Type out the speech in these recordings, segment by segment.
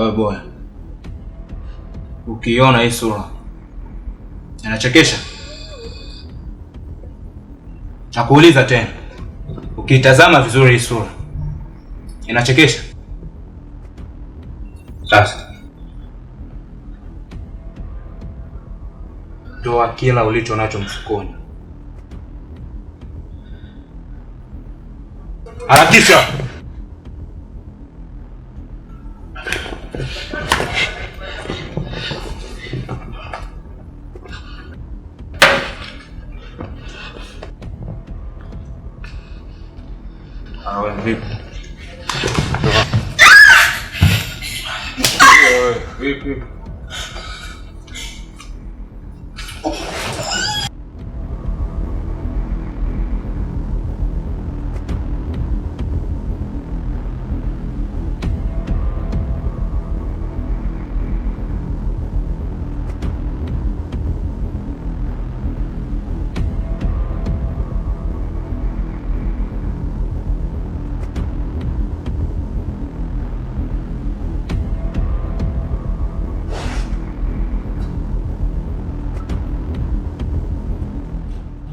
Awe boya, ukiona hii sura inachekesha? Nakuuliza tena, ukitazama vizuri hii sura inachekesha? Sasa toa kila ulicho nacho mfukoni. Harakisha! Awe vipi? Vipi?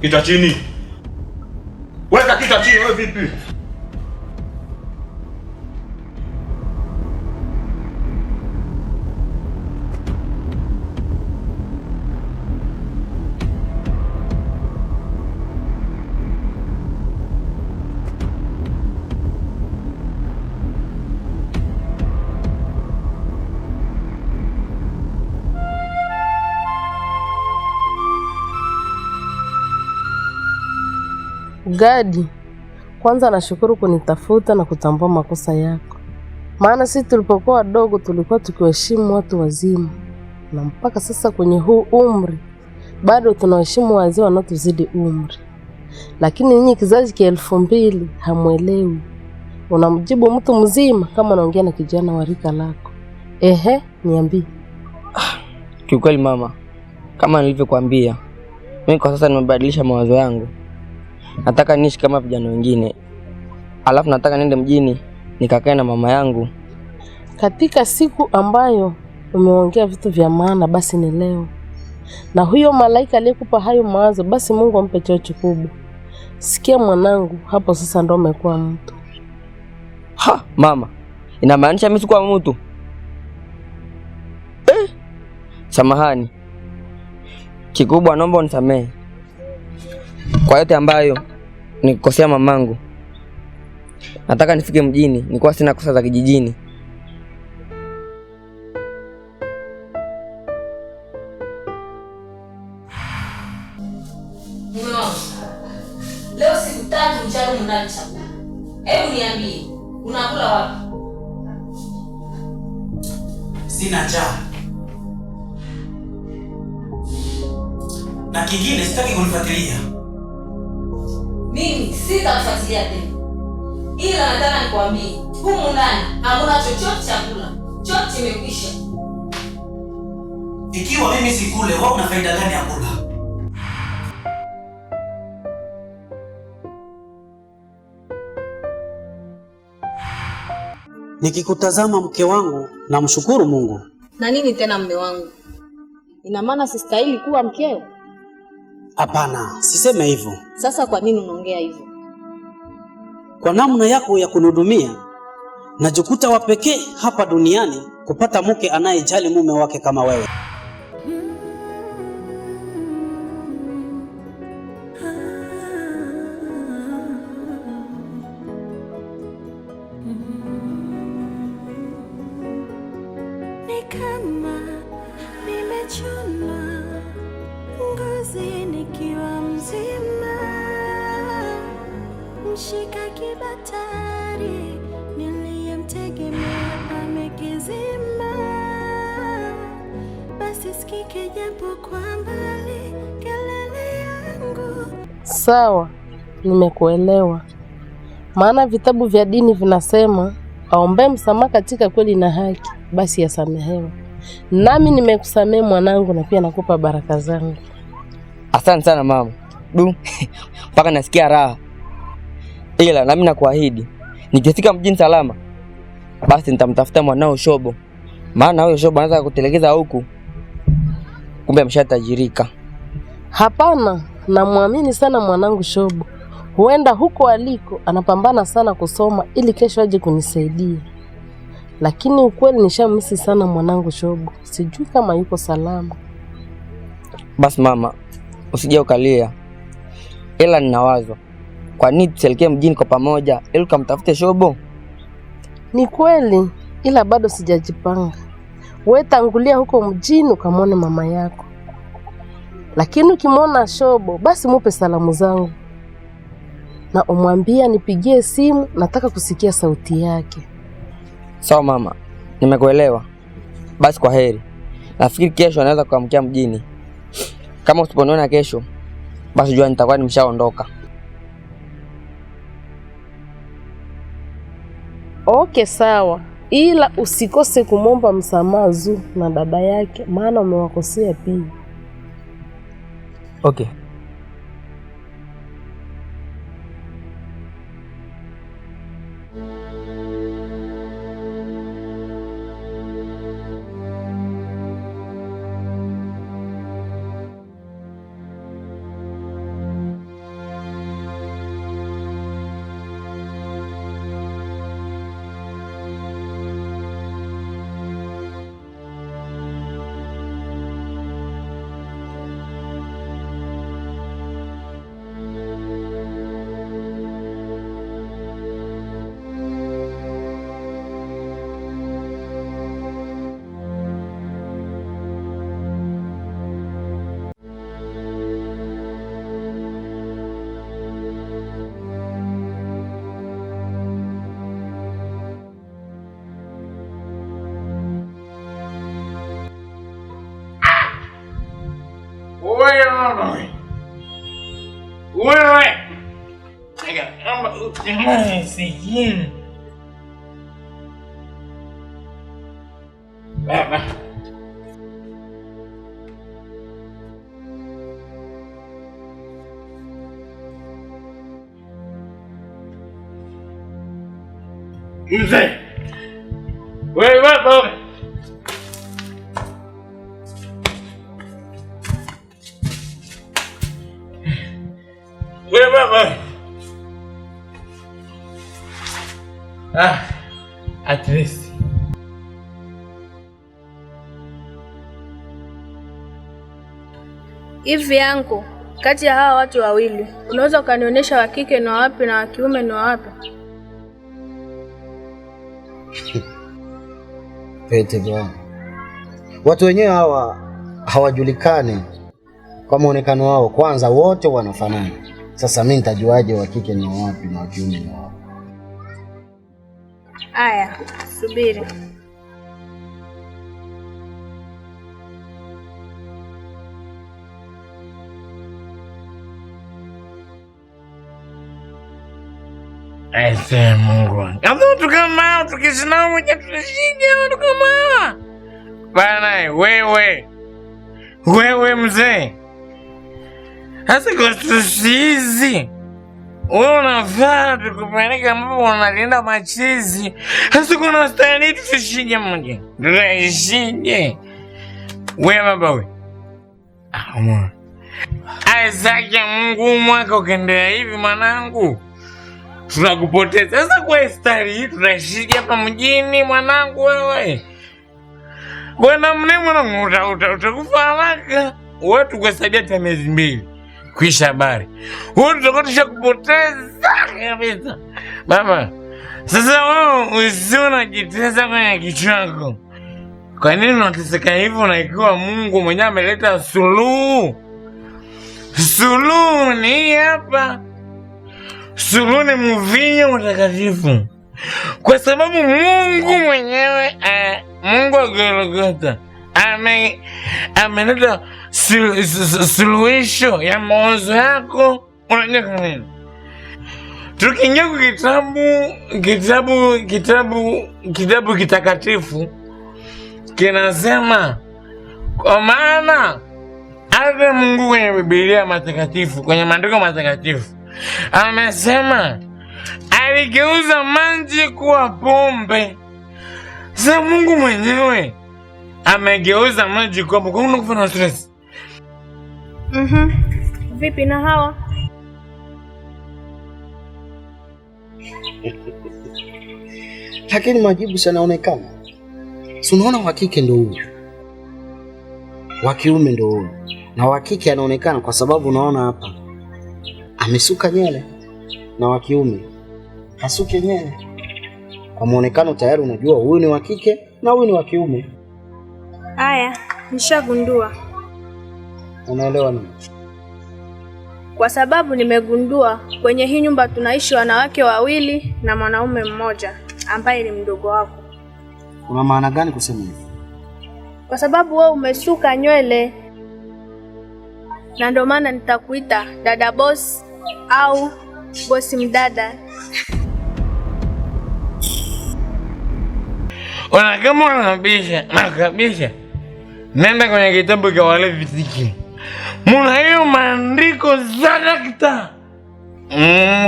Kichwa chini. Weka kichwa chini, wewe vipi? Gadi, kwanza nashukuru kunitafuta na kutambua makosa yako. Maana sisi tulipokuwa wadogo tulikuwa tukiwaheshimu watu wazima, na mpaka sasa kwenye huu umri bado tunaheshimu wazee wanaotuzidi umri. Lakini nyinyi kizazi cha 2000 hamuelewi. Unamjibu mtu mzima kama unaongea na kijana wa rika lako. Ehe, niambie. Kiukweli mama, kama nilivyokuambia, mimi kwa sasa nimebadilisha mawazo yangu. Nataka niishi kama vijana wengine. Alafu nataka niende mjini nikakae na mama yangu. Katika siku ambayo umeongea vitu vya maana basi ni leo. Na huyo malaika aliyekupa hayo mawazo basi Mungu ampe cheo kikubwa. Sikia mwanangu, hapo sasa ndo umekuwa mtu. Ha, mama. Inamaanisha mimi sikuwa mtu? Samahani. Kikubwa naomba unisamehe kwa yote ambayo nikukosea mamangu. Nataka nifike mjini, nikuwa sina kosa za kijijini. Leo siku 3 mchana mnali chakula. Hebu niambie, unakula wapi? Sina njaa. Na kingine sitaki kunifuatilia. Mimi sitakufuatilia tena. Ila nataka nikwambie, humu ndani hamna chochote chakula. Chote kimekwisha. Ikiwa mimi sikule, wewe una faida gani ya kula? Nikikutazama mke wangu na mshukuru Mungu. Na nini tena mume wangu? Ina maana sistahili kuwa mkeo? Hapana, siseme hivyo. Sasa kwa nini unaongea hivyo? Kwa namna yako ya kunihudumia, najikuta wa pekee hapa duniani kupata mke anayejali mume wake kama wewe. Ni kama nimechuna ngozi nikiwa mzima, mshika kibatari niliyemtegemea amekizima, basi sikike japo kwa mbali kelele yangu. Sawa, nimekuelewa. Maana vitabu vya dini vinasema aombe msamaha katika kweli na haki, basi yasamehewa. Nami nimekusamehe mwanangu, na pia nakupa baraka zangu. Asante sana mama. Mpaka nasikia raha. Ila nami nakuahidi, nikifika mjini salama, basi nitamtafuta mwanao Shobo Maana huyo shobo anaweza kutelekeza huku, kumbe ameshatajirika. Hapana, namwamini sana mwanangu Shobo. Huenda huko aliko anapambana sana kusoma ili kesho aje kunisaidia. Lakini ukweli nishamisi sana mwanangu Shobo. Sijui kama yuko salama. Basi mama, usije ukalia. Ila ninawazo, kwa nini tuselekee mjini kwa pamoja ili kumtafute Shobo? Ni kweli, ila bado sijajipanga. Wewe tangulia huko mjini ukamwone mama yako. Lakini ukimwona Shobo, basi mupe salamu zangu. Na umwambie nipigie simu, nataka kusikia sauti yake. Sawa mama, nimekuelewa. Basi kwa heri. Nafikiri kesho anaweza kuamkia mjini. Kama usiponiona kesho, basi jua nitakuwa nimeshaondoka. Okay, sawa. Ila usikose kumomba msamaha Zuu na dada yake, maana umewakosea pia. Okay. Wewe amba utimai sikini baba mzee wewe baba baba. At least. Hivi yangu, kati ya hawa watu wawili, unaweza ukanionyesha wa kike ni wapi na wa kiume ni wapi? Pete bwana. Watu wenyewe hawa hawajulikani kwa muonekano wao. Kwanza wote wanafanana. Sasa mimi nitajuaje wa kike ni wapi na wa kiume ni wapi? Aya, subiri. Aise Mungu. Kama tukama tukishinda mmoja tushinde watu kama. Bana wewe mzee. Hasa kwa tusizi. Wewe unafaa tukupeleka ambapo unalinda machizi. Hasa kuna stahili tushinde mmoja. Tushinde. Wewe baba wewe. Mwana. Aisaki Mungu mwaka ukiendelea hivi mwanangu. Tunakupoteza. Sasa kwa stari hii tunashidi hapa mjini mwanangu wewe. Bwana mnemo utakufa haraka. Wewe tukusaidia hata miezi 2. Kuisha habari. Wewe tutakuwa tushakupoteza kabisa. Baba. Sasa wewe usiona jitesa kwenye kichwa chako. Kwa nini unateseka hivyo na ikiwa Mungu mwenyewe ameleta suluhu? Suluhu ni hapa. Suluhu ni mvinyo mtakatifu. Kwa sababu Mungu mwenyewe Mungu wa Golgotha ameleta suluhisho ya mawazo yako. Unajua kwa nini? Tukiingia kwa kitabu kitakatifu kinasema, kwa maana hata Mungu kwenye Biblia matakatifu, kwenye maandiko matakatifu amesema aligeuza maji kuwa pombe. Sasa Mungu mwenyewe amegeuza maji kopo. Kwa nini unakufanya stress? Vipi na hawa? Lakini majibu yanaonekana. Si unaona wa kike ndio huyu, wa kiume ndio huyu, na wa kike anaonekana kwa sababu unaona hapa amesuka nywele, na wa kiume hasuke nywele. Kwa muonekano tayari unajua huyu ni wa kike na huyu ni wa kiume. Haya, nishagundua. Unaelewa nini? Kwa sababu nimegundua kwenye hii nyumba tunaishi wanawake wawili na mwanaume mmoja ambaye ni mdogo wako. Una maana gani kusema hivyo? Kwa sababu wewe umesuka nywele, na ndio maana nitakuita dada boss au bosi mdada. Kama unabisha na kabisa, nenda kwenye kitabu cha wale vitiki. Muna hiyo maandiko za dakta.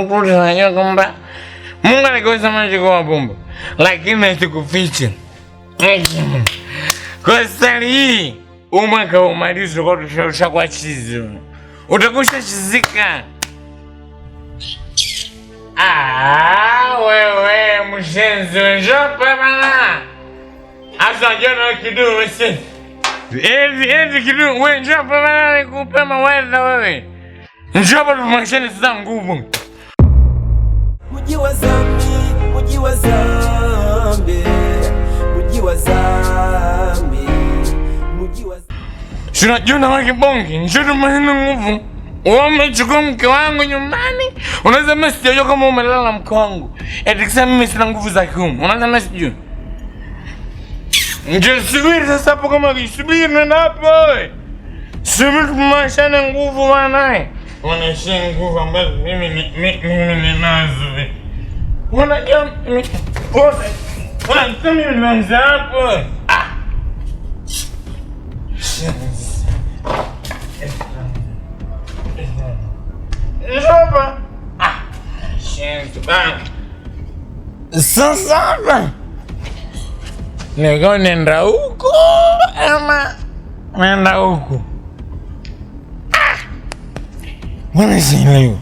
Unajua kwamba Mungu alikosa maji kwa bomba, lakini asikufiche. Kwa sali hii umaka umalizo kwa tushausha kwa chizi. Utakusha chizika. Wewe mshenzi njope bana. Asa jana kidogo mshenzi. Hivi kidogo wewe njope bana nikupe mawaidha wewe. Njope tumasheni za nguvu. Muji wa zambi, muji wa zambi, muji wa zambi, muji wa zambi. Tunajua wake bongi, njoo mahina nguvu. Umechukua mke wangu nyumbani, unaweza mimi sijajua kama umelala na mke wangu. Eti kisa mimi sina nguvu za kiume. Unaweza mimi sijui. Njoo subiri sasa hapo kama ukisubiri nenda hapo wewe. Subiri tumashane nguvu bwana. Wanashia nguvu ambazo mimi ninazo. Unajua mimi ninaanza hapo. Njoba. Shenzi bana. Sasa Nego nenda huko ama nenda huko? Mbona sielewi?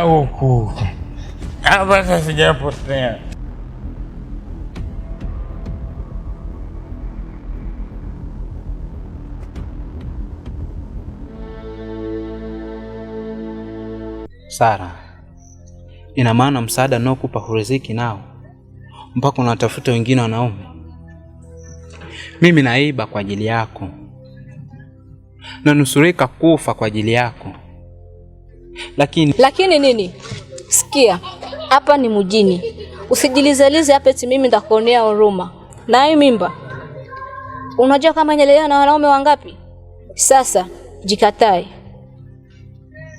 Huko. Hapa sasa sijapotea. Sara, ina maana msaada naokupa huriziki nao mpaka unatafuta wengine wanaume? Mimi naiba kwa ajili yako, na nusurika kufa kwa ajili yako, lakini nini? Sikia, hapa ni mjini, usijilizalize hapa eti mimi ndakuonea huruma. Na hii mimba, unajua kama inalelewa na wanaume wangapi? Sasa jikatae.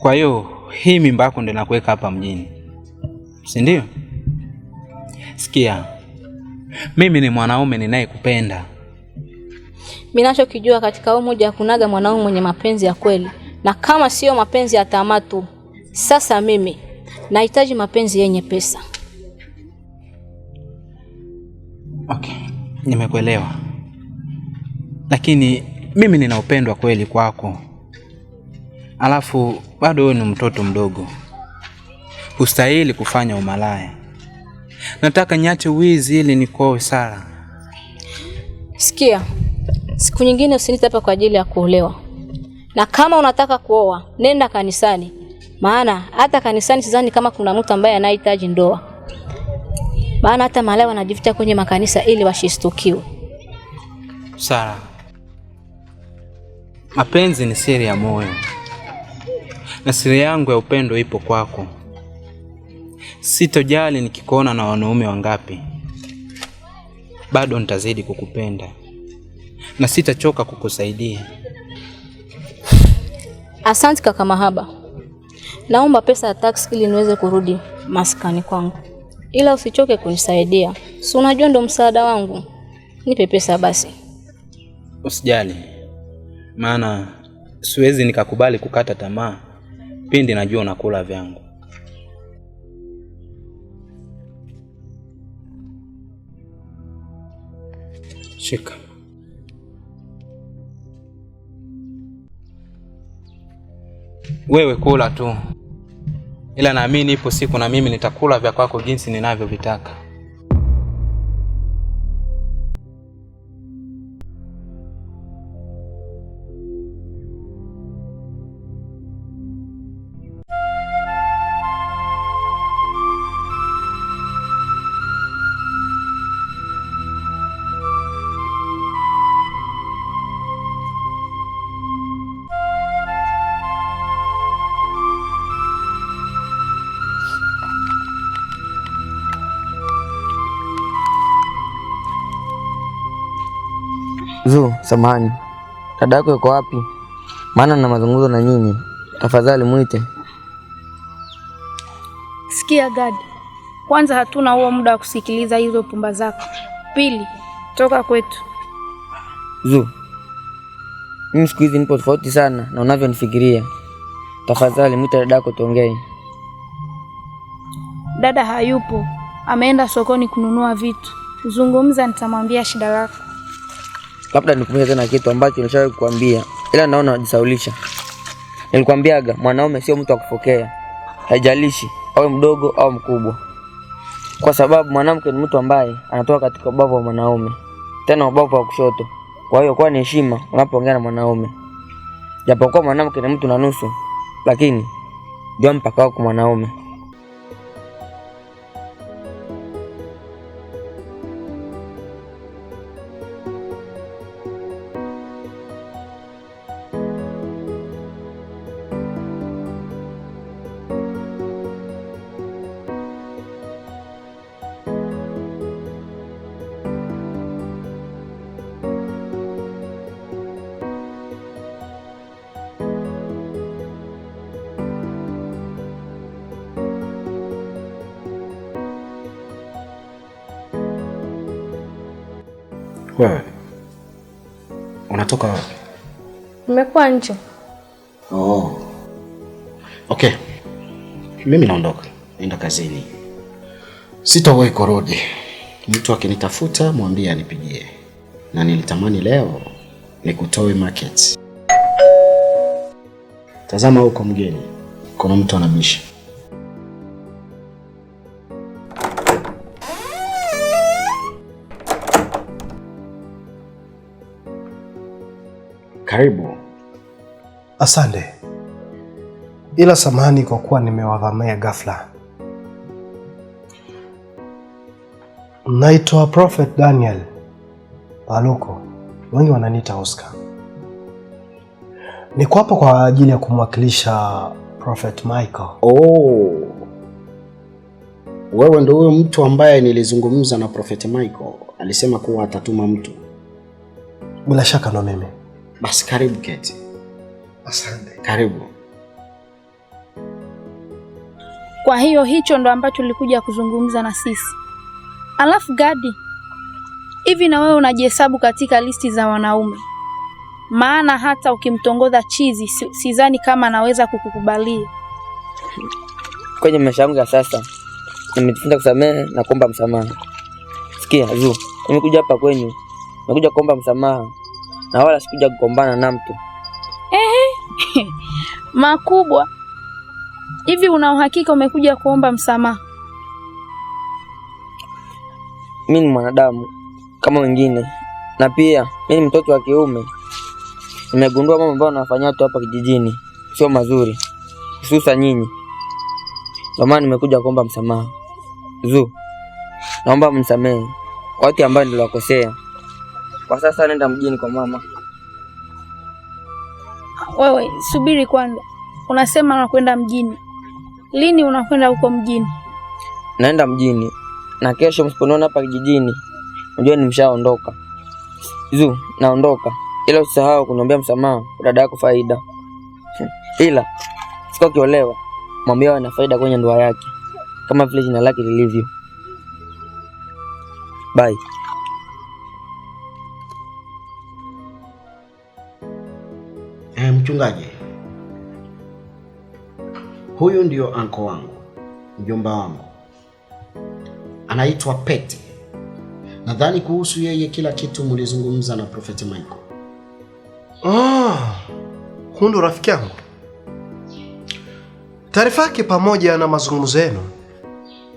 Kwa hiyo hii mimba yako ndio nakuweka hapa mjini, si ndio? Sikia, mimi ni mwanaume ninayekupenda. Mimi ninachokijua katika umoja hakunaga mwanaume mwenye mapenzi ya kweli, na kama sio mapenzi ya tamaa tu. Sasa mimi nahitaji mapenzi yenye pesa. Okay, nimekuelewa. Lakini mimi nina upendo kweli kwako. Alafu bado wewe ni mtoto mdogo, hustahili kufanya umalaya. Nataka niache wizi ili nikoe Sara. Sikia, siku nyingine usinite hapa kwa ajili ya kuolewa. Na kama unataka kuoa, nenda kanisani. Maana hata kanisani sidhani kama kuna mtu ambaye anahitaji ndoa. Maana hata malaya wanajificha kwenye makanisa ili washistukiwe. Sara, mapenzi ni siri ya moyo, na siri yangu ya upendo ipo kwako. Sitojali nikikuona na wanaume wangapi, bado nitazidi kukupenda na sitachoka kukusaidia. Asante kaka Mahaba. Naomba pesa ya taxi ili niweze kurudi maskani kwangu. Ila usichoke kunisaidia. Si unajua ndo msaada wangu. Nipe pesa basi. Usijali. Maana siwezi nikakubali kukata tamaa pindi najua unakula vyangu. Shika. Wewe kula tu, ila naamini ipo siku na mimi nitakula vya kwako jinsi ninavyovitaka. Zu, samahani. Dada yako yuko wapi? Maana na mazungumzo na nyinyi. Tafadhali muite. Sikia Gadi, kwanza hatuna huo muda wa kusikiliza hizo pumba zako. Pili, toka kwetu. Zu, mimi siku hizi nipo tofauti sana na unavyonifikiria. Tafadhali muite dada yako tuongee. Dada hayupo, ameenda sokoni kununua vitu. Zungumza, nitamwambia shida lako. Labda nikumbushe tena kitu ambacho nilishawahi kukuambia, ila naona unajisaulisha. Nilikwambiaga mwanaume sio mtu wa kufokea, haijalishi awe mdogo au mkubwa, kwa sababu mwanamke ni mtu ambaye anatoka katika ubavu wa mwanaume, tena ubavu wa kushoto. Kwa hiyo kwa ni heshima unapoongea na mwanaume. Japokuwa mwanamke ni mtu na nusu, lakini ndio mpaka wako mwanaume. Wewe unatoka wapi? Nimekuwa nje. Oh. Okay. Mimi naondoka. Naenda kazini. Sitawahi kurudi. Mtu akinitafuta mwambie anipigie. Na nilitamani leo nikutoe market. Tazama huko mgeni. Kuna mtu anabisha. Karibu. Asante. Ila samahani kwa kuwa nimewavamia ghafla. Naitwa Prophet Daniel Paluko. Wengi wananiita Oscar. Niko hapa kwa ajili ya kumwakilisha Prophet Michael. Oh. Wewe ndio huyo mtu ambaye nilizungumza na Prophet Michael. Alisema kuwa atatuma mtu. Bila shaka ndo mimi. Basi karibu keti. Asante. Karibu. Kwa hiyo hicho ndo ambacho ulikuja kuzungumza na sisi. Alafu Gadi, hivi na wewe unajihesabu katika listi za wanaume? Maana hata ukimtongoza chizi sidhani kama anaweza kukukubalia. Kwenye maisha yangu ya sasa nimejifunza kusamehe na kuomba msamaha. Sikia Zu, nimekuja hapa kwenu, nimekuja kuomba msamaha na wala sikuja kugombana na mtu. Makubwa. Hivi una uhakika umekuja kuomba msamaha? Mimi ni mwanadamu kama wengine, na pia mimi ni mtoto wa kiume. Nimegundua mambo ambayo wanafanya watu hapa kijijini sio mazuri, hususan nyinyi. Ndio maana nimekuja kuomba msamaha. Zu, naomba mnisamehe watu ambao niliwakosea. Kwa sasa nenda mjini kwa mama. Wewe subiri kwanza. Unasema unakwenda mjini. Lini unakwenda huko mjini? Naenda mjini na kesho msiponiona hapa kijijini unajua nimeshaondoka. Zu, naondoka. Ila usisahau kuniambia msamaha kwa dada yako Faida. Ila sikokiolewa mwambie ana faida kwenye ndoa yake kama vile jina lake lilivyo. Bye. Mchungaji. Huyu ndio anko wangu, mjomba wangu. Anaitwa Pete. Nadhani kuhusu yeye kila kitu mlizungumza na Prophet Michael. Huyu ndo rafiki yangu. Taarifa yake pamoja na mazungumzo yenu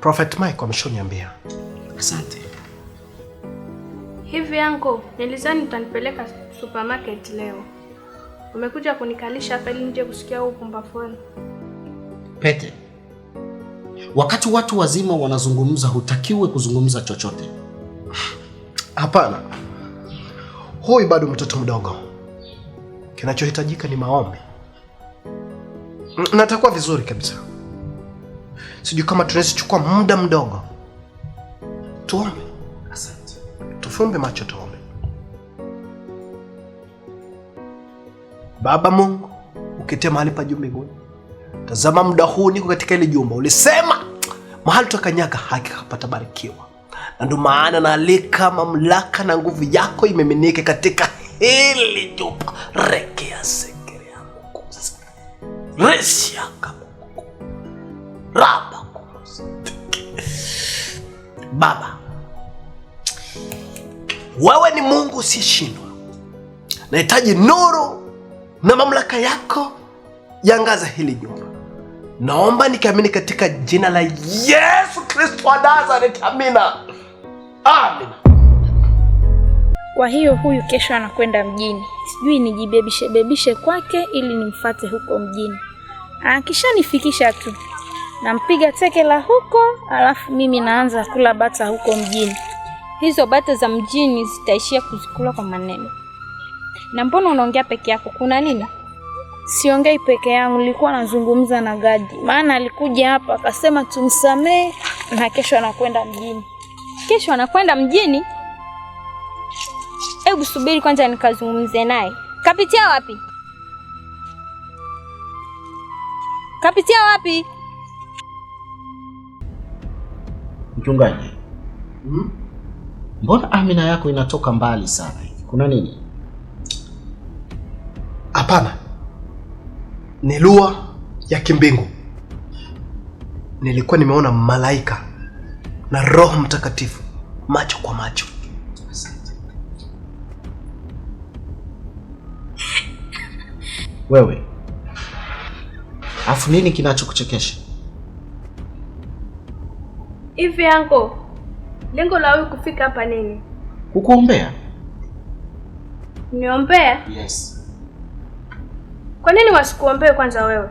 Prophet Michael ameshoniambia. Asante. Hivi yangu, nilizani utanipeleka supermarket leo. Umekuja kunikalisha hapa ili nje kusikia upumbavu wenu. Pete, wakati watu wazima wanazungumza hutakiwe kuzungumza chochote. Hapana. Huyu bado mtoto mdogo. Kinachohitajika ni maombi. Natakuwa vizuri kabisa. Sijui kama tunaweza chukua muda mdogo. Tuombe. Asante. Tufumbe macho tuombe. Baba Mungu, ukitia mahali pa juu mbinguni. Tazama muda huu niko katika ile jumba. Ulisema mahali tukanyaga hakika patabarikiwa. Na ndio maana naalika mamlaka na nguvu yako imeminike katika hili jumba. Rekea sekere ya Mungu. Resia kama Mungu. Raba kuzi. Baba, wewe ni Mungu usiyeshindwa. Nahitaji nuru na mamlaka yako yangaza hili jumba. Naomba nikiamini katika jina la Yesu Kristo wa Nazareti. Amina. Amina. Kwa hiyo huyu kesho anakwenda mjini. Sijui nijibebishe kwake ili nimfuate huko mjini. Akishanifikisha tu nampiga teke la huko, alafu mimi naanza kula bata huko mjini. Hizo bata za mjini zitaishia kuzikula kwa maneno. Na mbona unaongea peke yako? Kuna nini? Siongei peke yangu, nilikuwa nazungumza na Gadi. Maana alikuja hapa akasema tumsamee na kesho anakwenda mjini. Kesho anakwenda mjini? Hebu subiri kwanza nikazungumze naye. Kapitia wapi? Kapitia wapi? Mchungaji. Mbona Amina yako inatoka mbali sana? Kuna nini? Hapana. Ni lugha ya kimbingu. Nilikuwa nimeona malaika na Roho Mtakatifu macho kwa macho. Asante. Wewe. Afu nini kinachokuchekesha? Hivi yangu, lengo la wewe kufika hapa nini? Kukuombea. Niombea? Yes. Kwa nini wasikuombee kwanza wewe?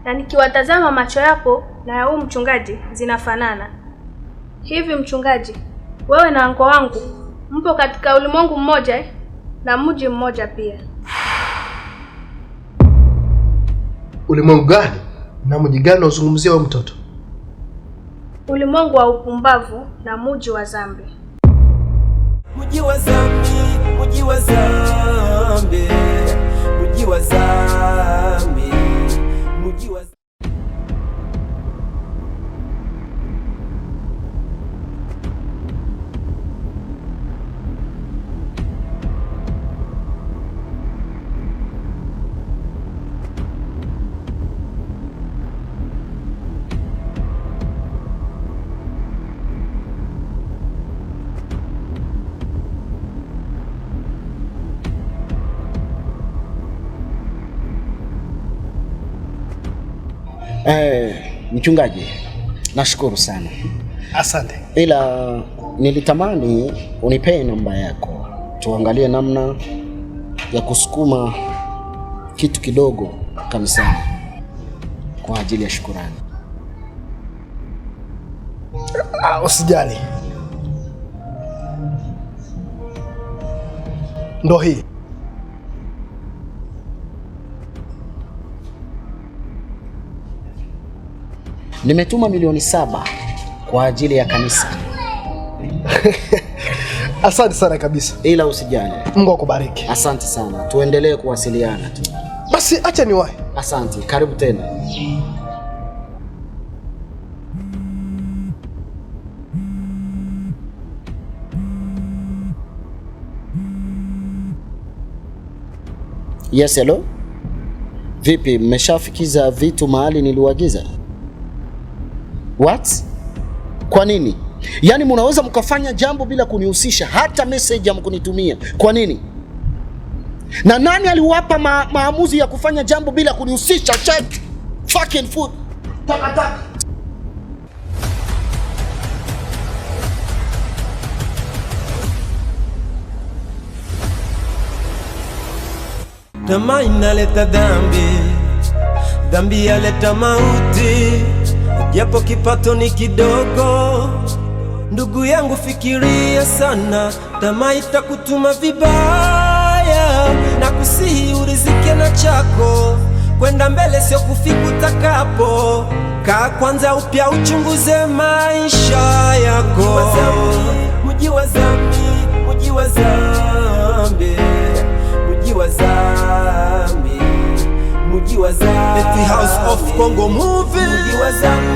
Na nikiwatazama macho yako na ya huyu mchungaji zinafanana. Hivi mchungaji, wewe na anko wangu mpo katika ulimwengu mmoja na mji mmoja pia. Ulimwengu gani? Na mji gani unazungumzia wewe mtoto? Ulimwengu wa upumbavu na mji wa Zambi. Mji wa Zambi, mji wa Zambi, mji wa Zambi, mji wa Mchungaji, nashukuru sana. Asante. Ila nilitamani unipee namba yako. Tuangalie namna ya kusukuma kitu kidogo kanisani kwa ajili ya shukrani. Usijali. Ndo hii. Nimetuma milioni 7 kwa ajili ya kanisa. Asante sana kabisa. Ila usijali. Mungu akubariki. Asante sana. Tuendelee kuwasiliana tu. Basi acha niwahi. Asante. Karibu tena. Yes, hello. Vipi, mmeshafikiza vitu mahali niliuagiza? What? Kwa nini? Yaani mnaweza mkafanya jambo bila kunihusisha, hata message hamkunitumia. Kwa nini? Na nani aliwapa maamuzi ya kufanya jambo bila kunihusisha? Check fucking food. Taka. Tamaa inaleta dhambi, dhambi yaleta mauti, japo kipato ni kidogo. Ndugu yangu fikiria sana, tamaa itakutuma vibaya, na kusihi urizike na chako, kwenda mbele sio kufika utakapo. Kaa kwanza upya uchunguze maisha yako. Mji wa zambi, mji wa zambi, mji wa zambi, mji wa zambi, the House of Congo movie, mji wa zambi.